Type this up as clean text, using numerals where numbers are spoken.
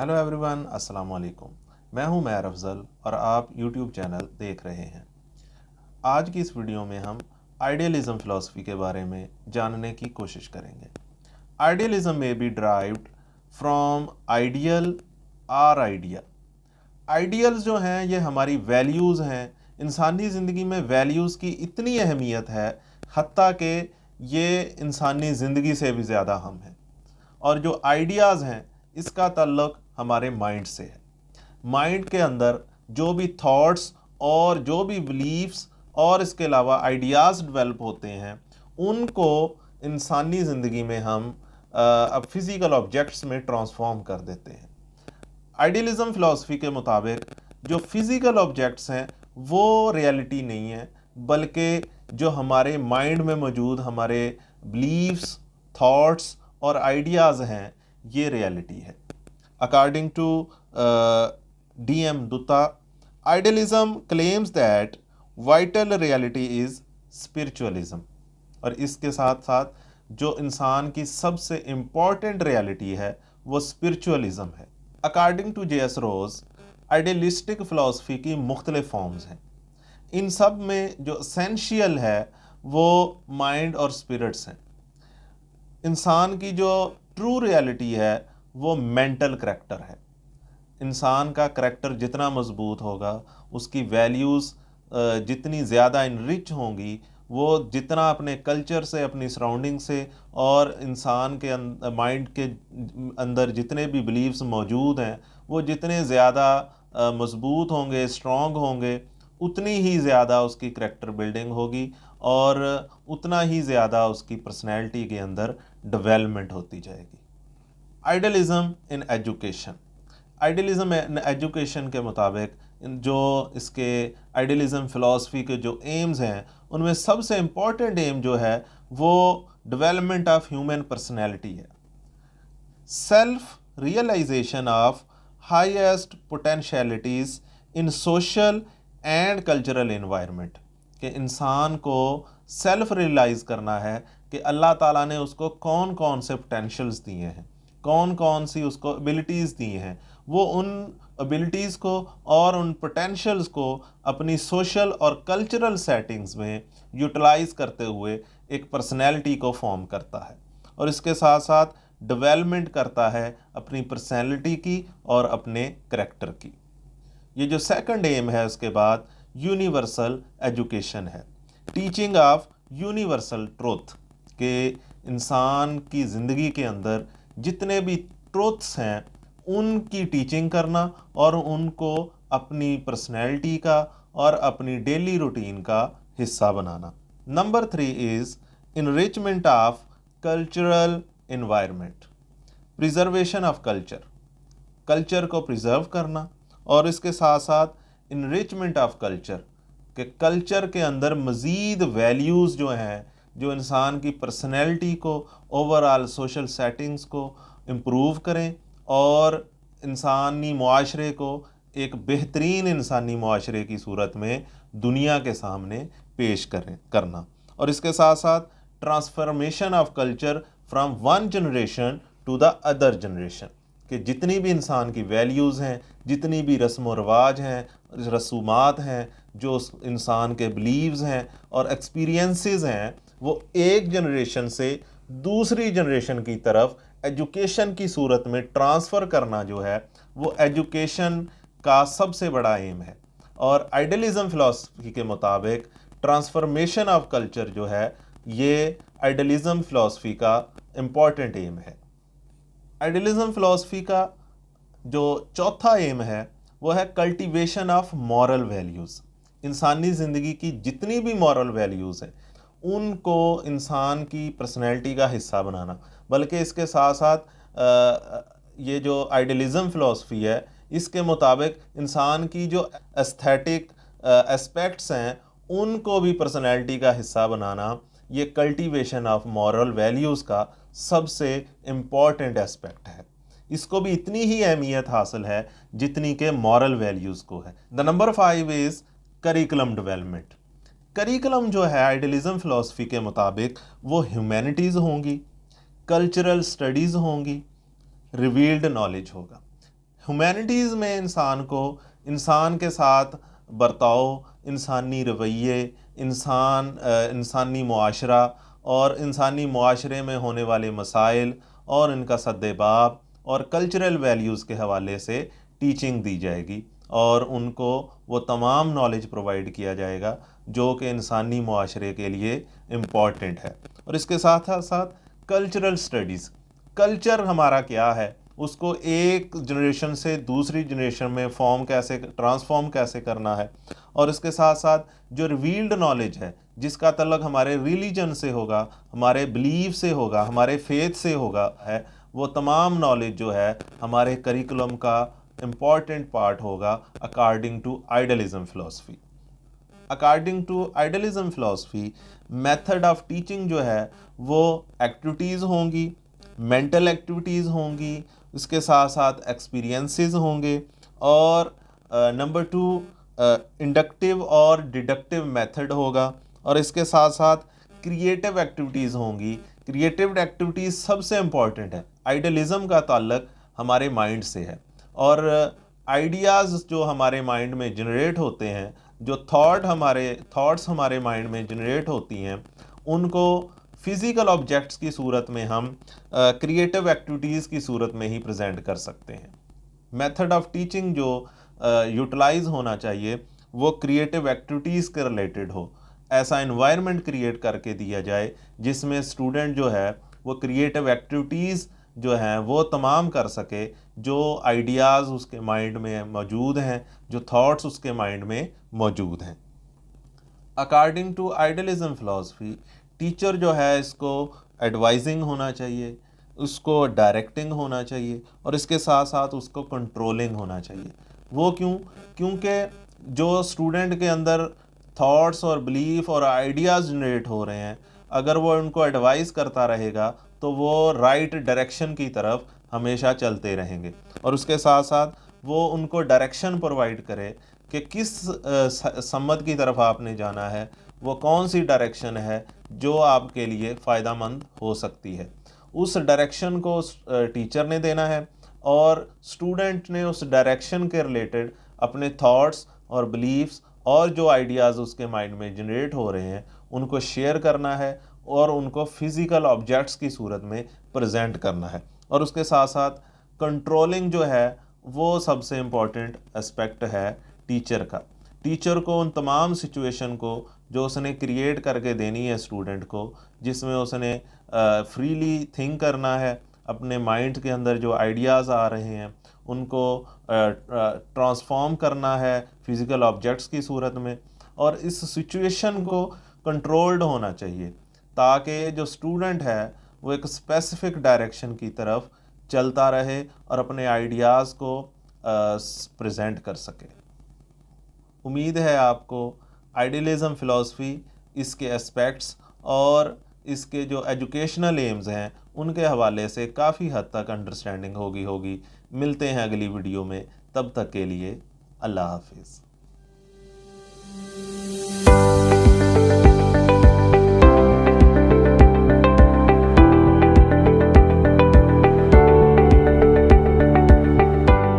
Hello everyone, अस्सलाम वालेकुम। मैं हूं मैर अफजल और आप यूट्यूब चैनल देख रहे हैं। आज की इस वीडियो में हम आइडियलिज्म फ़िलासफ़ी के बारे में जानने की कोशिश करेंगे। आइडियलिज्म में be derived from ideal or idea. Ideals जो हैं ये हमारी वैल्यूज़ हैं। इंसानी ज़िंदगी में वैल्यूज़ की इतनी अहमियत है हत्ता कि ये इंसानी ज़िंदगी से भी ज़्यादा हम हैं। और जो आइडियाज़ हैं इसका ताल्लुक हमारे माइंड से है। माइंड के अंदर जो भी थॉट्स और जो भी बिलीफ्स और इसके अलावा आइडियाज़ डेवलप होते हैं उनको इंसानी ज़िंदगी में हम अब फिज़िकल ऑब्जेक्ट्स में ट्रांसफॉर्म कर देते हैं। आइडियलिज्म फ़िलासफ़ी के मुताबिक जो फिज़िकल ऑब्जेक्ट्स हैं वो रियलिटी नहीं है, बल्कि जो हमारे माइंड में मौजूद हमारे बिलीफ्स, थॉट्स और आइडियाज़ हैं ये रियलिटी है। According to DM Dutta, idealism claims that vital reality is spiritualism. और इसके साथ साथ जो इंसान की सबसे इम्पॉर्टेंट रियलिटी है वो स्पिरिचुअलिज्म है। According to J.S. Ross, idealistic philosophy की मुख्तलिफ फॉर्म्स हैं। इन सब में जो एसेंशियल है वो माइंड और स्पिरिट्स हैं। इंसान की जो ट्रू रियलिटी है वो मेंटल करैक्टर है। इंसान का करैक्टर जितना मजबूत होगा उसकी वैल्यूज़ जितनी ज़्यादा इनरिच होंगी, वो जितना अपने कल्चर से, अपनी सराउंडिंग से और इंसान के माइंड के अंदर जितने भी बिलीव्स मौजूद हैं वो जितने ज़्यादा मजबूत होंगे, स्ट्रॉन्ग होंगे, उतनी ही ज़्यादा उसकी करैक्टर बिल्डिंग होगी और उतना ही ज़्यादा उसकी पर्सनैलिटी के अंदर डेवलपमेंट होती जाएगी। Idealism in education. Idealism in education के मुताबिक जो इसके आइडियलिज्म फ़िलासफ़ी के जो एम्स हैं उनमें सबसे इम्पॉर्टेंट एम जो है वो डेवलपमेंट ऑफ ह्यूमन पर्सनैलिटी है। Self realization of highest potentialities in social and cultural environment, कि इंसान को सेल्फ रियलाइज़ करना है कि अल्लाह ताला ने उसको कौन कौन से पोटेंशियल्स दिए हैं, कौन कौन सी उसको एबिलिटीज़ दी हैं, वो उन एबिलिटीज़ को और उन पोटेंशियल्स को अपनी सोशल और कल्चरल सेटिंग्स में यूटिलाइज़ करते हुए एक पर्सनैलिटी को फॉर्म करता है और इसके साथ साथ डेवलपमेंट करता है अपनी पर्सनैलिटी की और अपने करैक्टर की। ये जो सेकंड एम है उसके बाद यूनिवर्सल एजुकेशन है, टीचिंग ऑफ यूनिवर्सल ट्रूथ, के इंसान की ज़िंदगी के अंदर जितने भी ट्रूथ्स हैं उनकी टीचिंग करना और उनको अपनी पर्सनैलिटी का और अपनी डेली रूटीन का हिस्सा बनाना। Number 3 is enrichment of cultural environment, preservation of culture, culture को प्रिजर्व करना और इसके साथ साथ इनरिचमेंट ऑफ कल्चर, के कल्चर के अंदर मज़ीद वैल्यूज़ जो हैं जो इंसान की पर्सनैलिटी को, ओवरऑल सोशल सेटिंग्स को इम्प्रूव करें और इंसानी मुआशरे को एक बेहतरीन इंसानी मुआशरे की सूरत में दुनिया के सामने पेश करना। और इसके साथ साथ transformation of culture from one generation to the other generation, कि जितनी भी इंसान की वैल्यूज़ हैं, जितनी भी रस्म व रवाज हैं, रसूमात हैं, जो इंसान के बिलीव्स हैं और एक्सपीरियंसेस हैं, वो एक जनरेशन से दूसरी जनरेशन की तरफ एजुकेशन की सूरत में ट्रांसफ़र करना जो है वो एजुकेशन का सबसे बड़ा एम है। और आइडियलिज्म फ़िलासफ़ी के मुताबिक ट्रांसफॉर्मेशन ऑफ कल्चर जो है ये आइडियलिज्म फ़िलासफ़ी का इम्पॉर्टेंट एम है। आइडियलिज्म फ़िलासफ़ी का जो चौथा एम है वो है कल्टीवेशन ऑफ मॉरल वैल्यूज़। इंसानी ज़िंदगी की जितनी भी मॉरल वैल्यूज़ हैं उनको इंसान की पर्सनैलिटी का हिस्सा बनाना, बल्कि इसके साथ साथ ये जो आइडियलिज्म फ़िलासफ़ी है इसके मुताबिक इंसान की जो एस्थेटिक एस्पेक्ट्स हैं उनको भी पर्सनैलिटी का हिस्सा बनाना, ये कल्टीवेशन ऑफ मॉरल वैल्यूज़ का सबसे इम्पॉर्टेंट एस्पेक्ट है। इसको भी इतनी ही अहमियत हासिल है जितनी के मॉरल वैल्यूज़ को है। The number 5 is curriculum development. Curriculum जो है आइडियलिज्म फ़िलासफ़ी के मुताबिक वो ह्यूमैनिटीज़ होंगी, कल्चरल स्टडीज़ होंगी, रिवील्ड नॉलेज होगा। ह्यूमैनिटीज़ में इंसान के साथ बर्ताव, इंसानी रवैये, इंसानी मुआशरा और इंसानी मुआशरे में होने वाले मसाइल और इनका सद्देबाब और कल्चरल वैल्यूज़ के हवाले से टीचिंग दी जाएगी और उनको वो तमाम नॉलेज प्रोवाइड किया जाएगा जो कि इंसानी मुआशरे के लिए इम्पॉर्टेंट है। और इसके साथ साथ कल्चरल स्टडीज़, कल्चर हमारा क्या है उसको एक जनरेशन से दूसरी जनरेशन में ट्रांसफॉर्म कैसे करना है, और इसके साथ साथ जो रिवील्ड नॉलेज है जिसका तल्लुक हमारे रिलीजन से होगा, हमारे बिलीफ से होगा, हमारे फेथ से होगा है, वो तमाम नॉलेज जो है हमारे करिकुलम का इम्पॉर्टेंट पार्ट होगा according to idealism philosophy. According to idealism philosophy method of teaching जो है वो एक्टिविटीज़ होंगी, मेंटल एक्टिविटीज़ होंगी, इसके साथ साथ एक्सपीरियंसेस होंगे, और नंबर 2 इंडक्टिव और डिडक्टिव मेथड होगा, और इसके साथ साथ क्रिएटिव एक्टिविटीज़ होंगी। क्रिएटिव एक्टिविटीज़ सबसे इम्पॉर्टेंट है। आइडियलिज़म का ताल्लुक हमारे माइंड से है, और आइडियाज़ जो हमारे माइंड में जनरेट होते हैं, जो थॉट्स हमारे माइंड में जनरेट होती हैं, उनको फिज़िकल ऑब्जेक्ट्स की सूरत में हम क्रिएटिव एक्टिविटीज़ की सूरत में ही प्रेजेंट कर सकते हैं। मेथड ऑफ टीचिंग जो यूटिलाइज होना चाहिए वो क्रिएटिव एक्टिविटीज़ के रिलेटेड हो। ऐसा एनवायरनमेंट क्रिएट करके दिया जाए जिसमें स्टूडेंट जो है वो क्रिएटिव एक्टिविटीज़ जो हैं वो तमाम कर सके, जो आइडियाज़ उसके माइंड में मौजूद हैं, जो थॉट्स उसके माइंड में मौजूद हैं। According to idealism philosophy teacher जो है इसको एडवाइजिंग होना चाहिए, उसको डायरेक्टिंग होना चाहिए, और इसके साथ साथ उसको कंट्रोलिंग होना चाहिए। वो क्योंकि जो स्टूडेंट के अंदर थॉट्स और बिलीफ और आइडियाज़ जनरेट हो रहे हैं, अगर वो उनको एडवाइस करता रहेगा तो वो राइट डायरेक्शन की तरफ हमेशा चलते रहेंगे, और उसके साथ साथ वो उनको डायरेक्शन प्रोवाइड करे कि किस सम्मत की तरफ आपने जाना है, वो कौन सी डायरेक्शन है जो आपके लिए फ़ायदेमंद हो सकती है। उस डायरेक्शन को टीचर ने देना है, और स्टूडेंट ने उस डायरेक्शन के रिलेटेड अपने थॉट्स और बिलीफ्स और जो आइडियाज़ उसके माइंड में जनरेट हो रहे हैं उनको शेयर करना है, और उनको फिज़िकल ऑब्जेक्ट्स की सूरत में प्रेजेंट करना है। और उसके साथ साथ कंट्रोलिंग जो है वो सबसे इम्पॉर्टेंट एस्पेक्ट है टीचर का। टीचर को उन तमाम सिचुएशन को जो उसने क्रिएट करके देनी है स्टूडेंट को, जिसमें उसने फ्रीली थिंक करना है, अपने माइंड के अंदर जो आइडियाज़ आ रहे हैं उनको ट्रांसफॉर्म करना है फिज़िकल ऑब्जेक्ट्स की सूरत में, और इस सिचुएशन को कंट्रोल्ड होना चाहिए ताकि जो स्टूडेंट है वो एक स्पेसिफिक डायरेक्शन की तरफ चलता रहे और अपने आइडियाज़ को प्रेजेंट कर सके। उम्मीद है आपको आइडियलिज्म फ़िलासफ़ी, इसके एस्पेक्ट्स और इसके जो एजुकेशनल एम्स हैं उनके हवाले से काफ़ी हद तक अंडरस्टैंडिंग होगी। मिलते हैं अगली वीडियो में, तब तक के लिए अल्लाह हाफिज़।